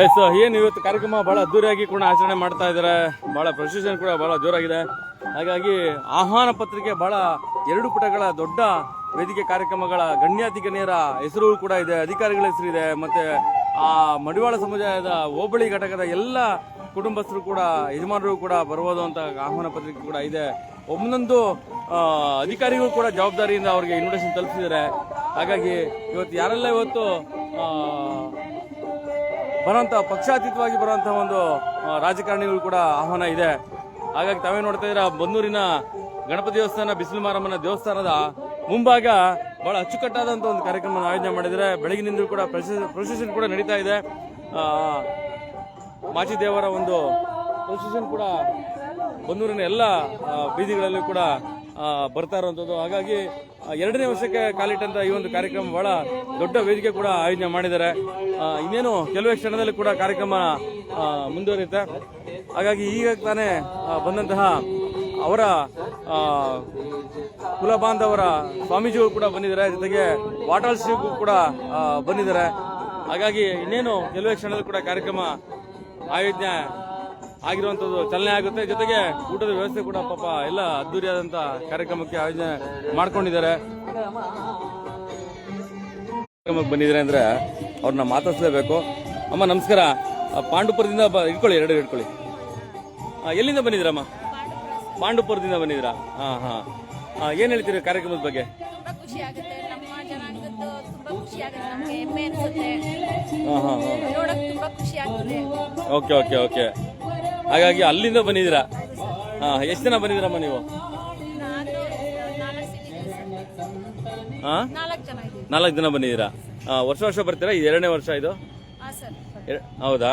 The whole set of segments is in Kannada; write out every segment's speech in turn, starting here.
ಎಸ್ ಏನು ಇವತ್ತು ಕಾರ್ಯಕ್ರಮ ಬಹಳ ಅದ್ದೂರಿಯಾಗಿ ಕೂಡ ಆಚರಣೆ ಮಾಡ್ತಾ ಇದ್ದಾರೆ. ಬಹಳ ಪ್ರೊಸೆಷನ್ ಕೂಡ ಬಹಳ ಜೋರಾಗಿದೆ. ಹಾಗಾಗಿ ಆಹ್ವಾನ ಪತ್ರಿಕೆ ಬಹಳ 2 ಪುಟಗಳ ದೊಡ್ಡ ವೇದಿಕೆ ಕಾರ್ಯಕ್ರಮಗಳ ಗಣ್ಯಾತಿ ಗಣ್ಯರ ಹೆಸರು ಕೂಡ ಇದೆ, ಅಧಿಕಾರಿಗಳ ಹೆಸರಿದೆ. ಮತ್ತೆ ಆ ಮಡಿವಾಳ ಸಮುದಾಯದ ಹೋಬಳಿ ಘಟಕದ ಎಲ್ಲ ಕುಟುಂಬಸ್ಥರು ಕೂಡ ಯಜಮಾನರು ಕೂಡ ಬರ್ಬೋದು ಅಂತ ಆಹ್ವಾನ ಪತ್ರಿಕೆ ಕೂಡ ಇದೆ. ಒಂದೊಂದು ಅಧಿಕಾರಿಗಳು ಕೂಡ ಜವಾಬ್ದಾರಿಯಿಂದ ಅವರಿಗೆ ಇನ್ವಿಟೇಷನ್ ತಲುಪಿಸಿದ್ದಾರೆ. ಹಾಗಾಗಿ ಇವತ್ತು ಯಾರೆಲ್ಲ ಇವತ್ತು ಬರುವಂಥ ಪಕ್ಷಾತೀತವಾಗಿ ಬರುವಂತಹ ಒಂದು ರಾಜಕಾರಣಿಗಳು ಕೂಡ ಆಹ್ವಾನ ಇದೆ. ಹಾಗಾಗಿ ತಾವೇ ನೋಡ್ತಾ ಇದ್ದೀರಾ, ಬನ್ನೂರಿನ ಗಣಪತಿ ದೇವಸ್ಥಾನ, ಬಿಸಿಲು ಮಾರಮ್ಮನ ದೇವಸ್ಥಾನದ ಮುಂಭಾಗ ಬಹಳ ಅಚ್ಚುಕಟ್ಟಾದಂಥ ಒಂದು ಕಾರ್ಯಕ್ರಮ ಆಯೋಜನೆ ಮಾಡಿದರೆ. ಬೆಳಗಿನಿಂದ ಕೂಡ ಪ್ರೊಸೆಷನ್ ಕೂಡ ನಡೀತಾ ಇದೆ. ಮಾಚಿದೇವರ ಒಂದು ಪ್ರೊಸೆಷನ್ ಕೂಡ ಬನ್ನೂರಿನ ಎಲ್ಲ ಬೀದಿಗಳಲ್ಲಿ ಕೂಡ ಬರ್ತಾ ಇರುವಂಥದ್ದು. ಹಾಗಾಗಿ 2ನೇ ವರ್ಷಕ್ಕೆ ಕಾಲಿಟ್ಟಂತ ಈ ಒಂದು ಕಾರ್ಯಕ್ರಮ ಬಹಳ ದೊಡ್ಡ ವೇದಿಕೆ ಕೂಡ ಆಯೋಜನೆ ಮಾಡಿದ್ದಾರೆ. ಇನ್ನೇನು ಕೆಲವೇ ಕ್ಷಣದಲ್ಲಿ ಕೂಡ ಕಾರ್ಯಕ್ರಮ ಮುಂದುವರಿಯುತ್ತೆ. ಹಾಗಾಗಿ ಈಗ ತಾನೇ ಬಂದಂತಹ ಅವರ ಕುಲಬಾಂಧವರ ಸ್ವಾಮೀಜಿಗಳು ಕೂಡ ಬಂದಿದ್ದಾರೆ, ಜೊತೆಗೆ ವಾಟಾಳ್ ಶ್ರೀಗೂ ಕೂಡ ಬಂದಿದ್ದಾರೆ. ಹಾಗಾಗಿ ಇನ್ನೇನು ಕೆಲವೇ ಕ್ಷಣದಲ್ಲಿ ಕೂಡ ಕಾರ್ಯಕ್ರಮ ಆಯೋಜನೆ ಆಗಿರುವಂಥದ್ದು ಚಾಲನೆ ಆಗುತ್ತೆ. ಜೊತೆಗೆ ಊಟದ ವ್ಯವಸ್ಥೆ ಕೂಡ ಪಾಪ ಎಲ್ಲ ಅದ್ದೂರಿಯಾದಂಥ ಕಾರ್ಯಕ್ರಮಕ್ಕೆ ಆಯೋಜನೆ ಮಾಡ್ಕೊಂಡಿದ್ದಾರೆ. ಕಾರ್ಯಕ್ರಮಕ್ಕೆ ಬಂದಿದ್ದಾರೆ ಅಂದ್ರೆ ಅವ್ರನ್ನ ಮಾತಾಡಿಸಲೇಬೇಕು. ಅಮ್ಮ ನಮಸ್ಕಾರ. ಪಾಂಡುಪುರದಿಂದ ಇಟ್ಕೊಳ್ಳಿ, 2 ಇಟ್ಕೊಳ್ಳಿ. ಎಲ್ಲಿಂದ ಬಂದಿದ್ದೀರಮ್ಮ? ಪಾಂಡುಪುರದಿಂದ ಬಂದಿದ್ದೀರಾ? ಏನ್ ಹೇಳ್ತೀರಿ ಕಾರ್ಯಕ್ರಮದ ಬಗ್ಗೆ? ಖುಷಿ ಆಗುತ್ತೆ. ನಮ್ಮ ಜನಾಂಗದ್ದು ತುಂಬಾ ಖುಷಿ ಆಗುತ್ತೆ, ನಮಗೆ ಹೆಮ್ಮೆ ಅನ್ಸುತ್ತೆ, ನೋಡಕ್ ತುಂಬಾ ಖುಷಿ ಆಗ್ತದೆ. Okay okay okay. ಹಾಗಾಗಿ ಅಲ್ಲಿಂದ ಬಂದಿದ್ದೀರಾ? ಎಷ್ಟು ಜನ ಬಂದಿದ್ದೀರಮ್ಮ ನೀವು? ನಾನು 4 ಜನ ಬಂದಿದ್ದೀರಾ? ವರ್ಷ ಬರ್ತೀರಾ? ಇದು 2ನೇ ವರ್ಷ ಇದು? ಹೌದಾ?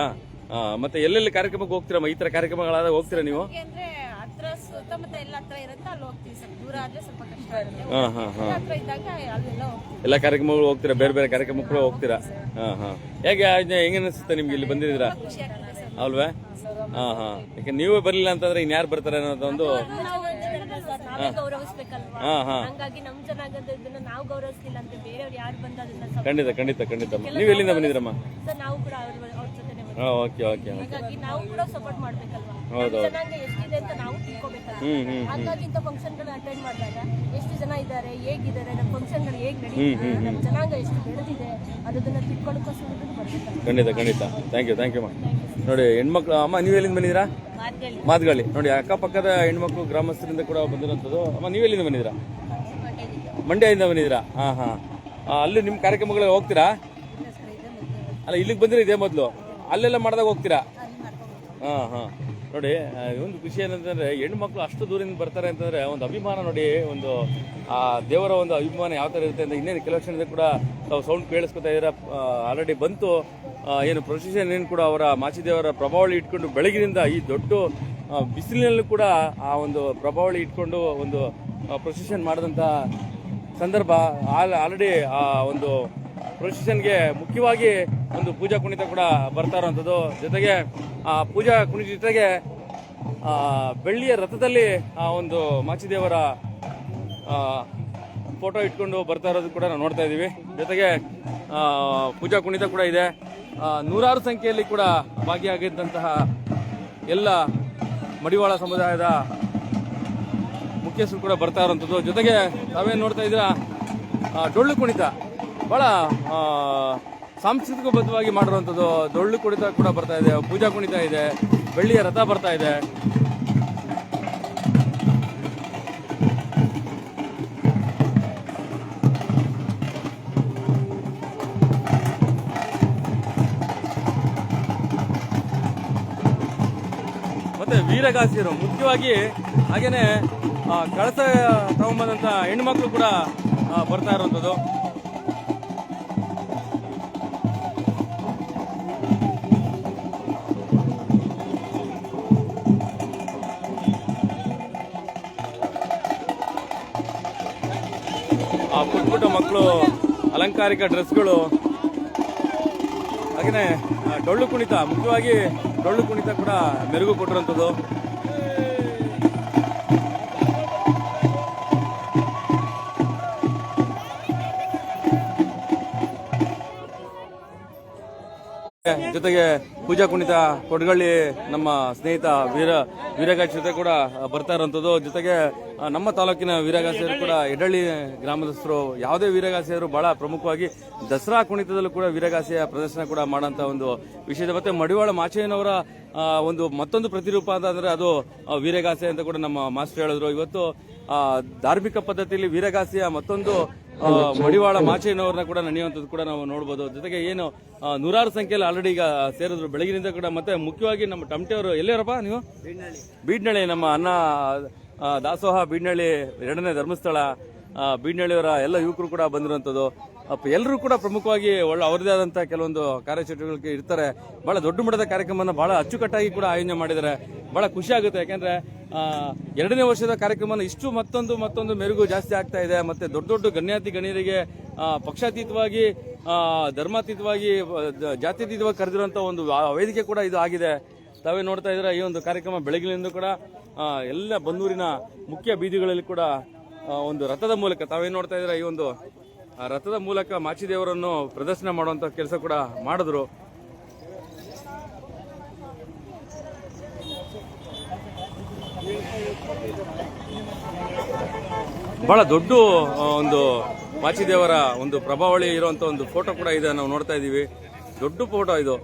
ಮತ್ತೆ ಎಲ್ಲೆಲ್ಲಿ ಕಾರ್ಯಕ್ರಮಕ್ಕೆ ಹೋಗ್ತೀರಮ್ಮ? ಈ ತರ ಕಾರ್ಯಕ್ರಮಗಳಾದಾಗ ಹೋಗ್ತೀರಾ ನೀವು? ಅಂದ್ರೆ ಹತ್ರ ಸುತ್ತಮುತ್ತ ಎಲ್ಲ ಹತ್ರ ಇರುತ್ತೆ, ಅಲ್ಲಿ ಹೋಗ್ತೀವಿ. ಸ್ವಲ್ಪ ದೂರ ಆದ್ರೆ ಸ್ವಲ್ಪ ಕಷ್ಟ ಆಗುತ್ತೆ. ಹತ್ರ ಇದ್ದಾಗ ಅಲ್ಲೆಲ್ಲ ಹೋಗ್ತೀವಿ. ಎಲ್ಲ ಕಾರ್ಯಕ್ರಮಗಳು ಹೋಗ್ತೀರಾ? ಬೇರೆ ಬೇರೆ ಕಾರ್ಯಕ್ರಮಕ್ಕೆ ಕೂಡ ಹೋಗ್ತೀರಾ? ಹೇಗೆ ಹೆಂಗ ಅನಿಸುತ್ತೆ ನಿಮ್ಗೆ ಇಲ್ಲಿ ಬಂದಿದ್ದೀರಾ? ಖುಷಿ ಆಗ್ತದೆ ಸರ್. ಅಲ್ವೇ? ಯಾಕೆ ನೀವೇ ಬರ್ಲಿಲ್ಲ ಅಂತಂದ್ರೆ ಇನ್ಯಾರು ಬರ್ತಾರೆ ಅನ್ನೋದೊಂದು ನಾವೇ ಗೌರವಿಸ್ಬೇಕಲ್ವಾ? ಹಂಗಾಗಿ ನಮ್ ಜನಾಂಗದ ಇದನ್ನ ನಾವು ಗೌರವಿಸ್ಲಿಲ್ಲ ಅಂತ ಬೇರೆಯವ್ರು ಯಾರು ಬಂದ ಅದನ್ನ ಖಂಡಿತ ಖಂಡಿತ ಖಂಡಿತ. ನೀವು ಎಲ್ಲಿಂದ ಬಂದಿದ್ದೀರಮ್ಮ? ಸರ್ ನಾವು ಕೂಡ ಅವ್ರ ಜೊತೆ ಓಕೆ ಓಕೆ. ಹಾಗಾಗಿ ನಾವು ಕೂಡ ಸಪೋರ್ಟ್ ಮಾಡ್ಬೇಕಲ್ವಾ? ಹೌದು. ಜನಾಂಗ ಎಷ್ಟಿದೆ ಅಂತ ನಾವು ತಿಳ್ಕೊಬೇಕಲ್ಲ. ಹಾಗಾಗಿ ಇಂಥ ಫಂಕ್ಷನ್ಗಳು ಅಟೆಂಡ್ ಮಾಡಿದಾಗ ಎಷ್ಟು ಜನ ಇದ್ದಾರೆ, ಹೇಗಿದ್ದಾರೆ, ನಮ್ಮ ಫಂಕ್ಷನ್ಗಳು ಹೇಗೆ ನಡೀತಿದೆ, ನಮ್ಮ ಜನಾಂಗ ಎಷ್ಟು ಬೆಳೆದಿದೆ ಅದನ್ನ ತಿಳ್ಕೊಳ್ಳೋಕ್ಕೋಸ್ಕರ ಬರ್ಬೇಕಲ್ಲ. ಖಂಡಿತ ಖಂಡಿತ. ಥ್ಯಾಂಕ್ ಯು ನೋಡಿ ಹೆಣ್ಮಕ್ಳು. ಅಮ್ಮ ನೀವು ಎಲ್ಲಿಂದ ಬಂದಿದ್ದೀರಾ? ಮಾತುಗಳಿ. ನೋಡಿ ಅಕ್ಕಪಕ್ಕದ ಹೆಣ್ಮಕ್ಳು ಗ್ರಾಮಸ್ಥರಿಂದ ಕೂಡ ಬಂದಿರೋಂಥದ್ದು. ಅಮ್ಮ ನೀವು ಎಲ್ಲಿಂದ ಬಂದಿದ್ದೀರಾ? ಮಂಡ್ಯದಿಂದ ಬಂದಿದ್ದೀರಾ? ಅಲ್ಲಿ ನಿಮ್ಮ ಕಾರ್ಯಕ್ರಮಗಳು ಹೋಗ್ತೀರಾ? ಅಲ್ಲ ಇಲ್ಲಿಗೆ ಬಂದಿರೋ ಇದೇ ಮೊದಲು, ಅಲ್ಲೆಲ್ಲ ಮಾಡಿದಾಗ ಹೋಗ್ತೀರಾ? ನೋಡಿ ಒಂದು ಖುಷಿ ಏನಂತಂದ್ರೆ ಹೆಣ್ಮಕ್ಳು ಅಷ್ಟು ದೂರದಿಂದ ಬರ್ತಾರೆ ಅಂತಂದ್ರೆ ಒಂದು ಅಭಿಮಾನ ನೋಡಿ. ಒಂದು ಆ ದೇವರ ಒಂದು ಅಭಿಮಾನ ಯಾವ ತರ ಇರುತ್ತೆ ಅಂತ ಇನ್ನೇನು ಕೆಲವು ಕ್ಷಣದಲ್ಲಿ ಕೂಡ ತಾವು ಸೌಂಡ್ ಕೇಳಿಸ್ಕೊತಾ ಇದ್ದೀರಾ. ಆಲ್ರೆಡಿ ಬಂತು ಏನು ಪ್ರೊಸೆಷನ್ ಏನು ಕೂಡ ಅವರ ಮಾಚಿದೇವರ ಪ್ರಭಾವಳಿ ಇಟ್ಕೊಂಡು ಬೆಳಗಿನಿಂದ ಈ ದೊಡ್ಡ ಬಿಸಿಲಿನಲ್ಲೂ ಕೂಡ ಆ ಒಂದು ಪ್ರಭಾವಳಿ ಇಟ್ಕೊಂಡು ಒಂದು ಪ್ರೊಸೆಷನ್ ಮಾಡಿದಂಥ ಸಂದರ್ಭ. ಆಲ್ರೆಡಿ ಆ ಒಂದು ಪ್ರೊಸೆಷನ್ಗೆ ಮುಖ್ಯವಾಗಿ ಒಂದು ಪೂಜಾ ಕುಣಿತ ಕೂಡ ಬರ್ತಾ ಇರುವಂಥದ್ದು. ಜೊತೆಗೆ ಆ ಪೂಜಾ ಕುಣಿತ ಜೊತೆಗೆ ಬೆಳ್ಳಿಯ ರಥದಲ್ಲಿ ಆ ಒಂದು ಮಾಚಿದೇವರ ಫೋಟೋ ಇಟ್ಕೊಂಡು ಬರ್ತಾ ಇರೋದು ಕೂಡ ನಾವು ನೋಡ್ತಾ ಇದ್ದೀವಿ. ಜೊತೆಗೆ ಪೂಜಾ ಕುಣಿತ ಕೂಡ ಇದೆ. ನೂರಾರು ಸಂಖ್ಯೆಯಲ್ಲಿ ಕೂಡ ಭಾಗಿಯಾಗಿದ್ದಂತಹ ಎಲ್ಲ ಮಡಿವಾಳ ಸಮುದಾಯದ ಮುಖ್ಯಸ್ಥರು ಕೂಡ ಬರ್ತಾ ಇರುವಂಥದ್ದು. ಜೊತೆಗೆ ತಾವೇನು ನೋಡ್ತಾ ಇದ್ದೀರಾ, ಡೊಳ್ಳು ಕುಣಿತ ಬಹಳ ಸಾಂಸ್ಕೃತಿಕಬದ್ಧವಾಗಿ ಮಾಡಿರುವಂಥದ್ದು. ಡೊಳ್ಳು ಕುಣಿತ ಕೂಡ ಬರ್ತಾ ಇದೆ, ಪೂಜಾ ಕುಣಿತ ಇದೆ, ಬೆಳ್ಳಿಯ ರಥ ಬರ್ತಾ ಇದೆ. ಮತ್ತೆ ವೀರಗಾಸಿಯರು ಮುಖ್ಯವಾಗಿ, ಹಾಗೇನೆ ಕಳಸ ತಗೊಂಬಂದಂತ ಹೆಣ್ಮಕ್ಳು ಕೂಡ ಬರ್ತಾ ಇರುವಂಥದ್ದು. ಪುಟ್ಟ ಪುಟ್ಟ ಮಕ್ಕಳು ಅಲಂಕಾರಿಕ ಡ್ರೆಸ್ಗಳು, ಹಾಗೆಯೇ ಡೊಳ್ಳು ಕುಣಿತ, ಮುಖ್ಯವಾಗಿ ಡೊಳ್ಳು ಕುಣಿತ ಕೂಡ ಮೆರುಗು ಕೊಟ್ಟಿರುವಂಥದ್ದು. ಜೊತೆಗೆ ಪೂಜಾ ಕುಣಿತ ಕೊಡಗಳ್ಳಿ ನಮ್ಮ ಸ್ನೇಹಿತ ವೀರಗಾಸಿ ಜೊತೆ ಕೂಡ ಬರ್ತಾ ಇರುವಂತದ್ದು. ಜೊತೆಗೆ ನಮ್ಮ ತಾಲೂಕಿನ ವೀರಗಾಸಿಯರು ಕೂಡ ಎಡಳ್ಳಿ ಗ್ರಾಮದಸ್ಥರು ಯಾವುದೇ ವೀರಗಾಸಿಯರು ಬಹಳ ಪ್ರಮುಖವಾಗಿ ದಸರಾ ಕುಣಿತದಲ್ಲೂ ಕೂಡ ವೀರಗಾಸಿಯ ಪ್ರದರ್ಶನ ಕೂಡ ಮಾಡೋಂತ ಒಂದು ವಿಷಯದ. ಮತ್ತೆ ಮಡಿವಾಳ ಮಾಚಯ್ಯನವರ ಒಂದು ಮತ್ತೊಂದು ಪ್ರತಿರೂಪ ಅಂತಂದ್ರೆ ಅದು ವೀರಗಾಸೆ ಅಂತ ಕೂಡ ನಮ್ಮ ಮಾಸ್ಟರ್ ಹೇಳಿದ್ರು. ಇವತ್ತು ಧಾರ್ಮಿಕ ಪದ್ಧತಿಯಲ್ಲಿ ವೀರಗಾಸಿಯ ಮತ್ತೊಂದು ಮಡಿವಾಳ ಮಾಚಯ್ಯನವ್ರನ್ನ ಕೂಡ ನೆನೆಯುವಂಥದ್ದು ಕೂಡ ನಾವು ನೋಡಬಹುದು. ಜೊತೆಗೆ ಏನು ನೂರಾರು ಸಂಖ್ಯೆಯಲ್ಲಿ ಆಲ್ರೆಡಿ ಈಗ ಸೇರಿದ್ರು ಬೆಳಗಿನಿಂದ ಕೂಡ. ಮತ್ತೆ ಮುಖ್ಯವಾಗಿ ನಮ್ಮ ಟಮಟೆ ಅವರು ಎಲ್ಲಿಯವರಪ್ಪ ನೀವು? ಬೀಡ್ನಳ್ಳಿ ನಮ್ಮ ಅನ್ನ ದಾಸೋಹ ಬೀಡ್ನಳ್ಳಿ 2ನೇ ಧರ್ಮಸ್ಥಳ ಬೀಡ್ನಳ್ಳಿಯವರ ಎಲ್ಲ ಯುವಕರು ಕೂಡ ಬಂದಿರುವಂಥದ್ದು. ಎಲ್ಲರೂ ಕೂಡ ಪ್ರಮುಖವಾಗಿ ಅವರದೇ ಆದಂತಹ ಕೆಲವೊಂದು ಕಾರ್ಯಚಟುವಟಿಕೆ ಇರ್ತಾರೆ. ಬಹಳ ದೊಡ್ಡ ಮಟ್ಟದ ಕಾರ್ಯಕ್ರಮನ ಬಹಳ ಅಚ್ಚುಕಟ್ಟಾಗಿ ಕೂಡ ಆಯೋಜನೆ ಮಾಡಿದ್ದಾರೆ. ಬಹಳ ಖುಷಿ ಆಗುತ್ತೆ. ಯಾಕಂದ್ರೆ 2ನೇ ವರ್ಷದ ಕಾರ್ಯಕ್ರಮನ ಇಷ್ಟು ಮತ್ತೊಂದು ಮೆರುಗು ಜಾಸ್ತಿ ಆಗ್ತಾ ಇದೆ. ಮತ್ತೆ ದೊಡ್ಡ ಗಣ್ಯಾತಿ ಗಣ್ಯರಿಗೆ ಪಕ್ಷಾತೀತವಾಗಿ ಧರ್ಮಾತೀತವಾಗಿ ಜಾತ್ಯತೀತವಾಗಿ ಕರೆದಿರುವಂತ ಒಂದು ವೇದಿಕೆ ಕೂಡ ಇದು ಆಗಿದೆ. ತಾವೇ ನೋಡ್ತಾ ಇದ್ರೆ ಈ ಒಂದು ಕಾರ್ಯಕ್ರಮ ಬೆಳಗಿನಿಂದ ಕೂಡ ಎಲ್ಲ ಬನ್ನೂರಿನ ಮುಖ್ಯ ಬೀದಿಗಳಲ್ಲಿ ಕೂಡ ಒಂದು ರಥದ ಮೂಲಕ ತಾವೇನ್ ನೋಡ್ತಾ ಇದ್ರೆ ಈ ಒಂದು ರಥದ ಮೂಲಕ ಮಾಚಿದೇವರನ್ನು ಪ್ರದರ್ಶನ ಮಾಡುವಂತ ಕೆಲಸ ಕೂಡ ಮಾಡಿದ್ರು. ಬಹಳ ದೊಡ್ಡ ಒಂದು ಮಾಚಿದೇವರ ಒಂದು ಪ್ರಭಾವಳಿ ಇರುವಂತ ಒಂದು ಫೋಟೋ ಕೂಡ ಇದೆ, ನಾವು ನೋಡ್ತಾ ಇದೀವಿ. ದೊಡ್ಡ ಫೋಟೋ ಇದು.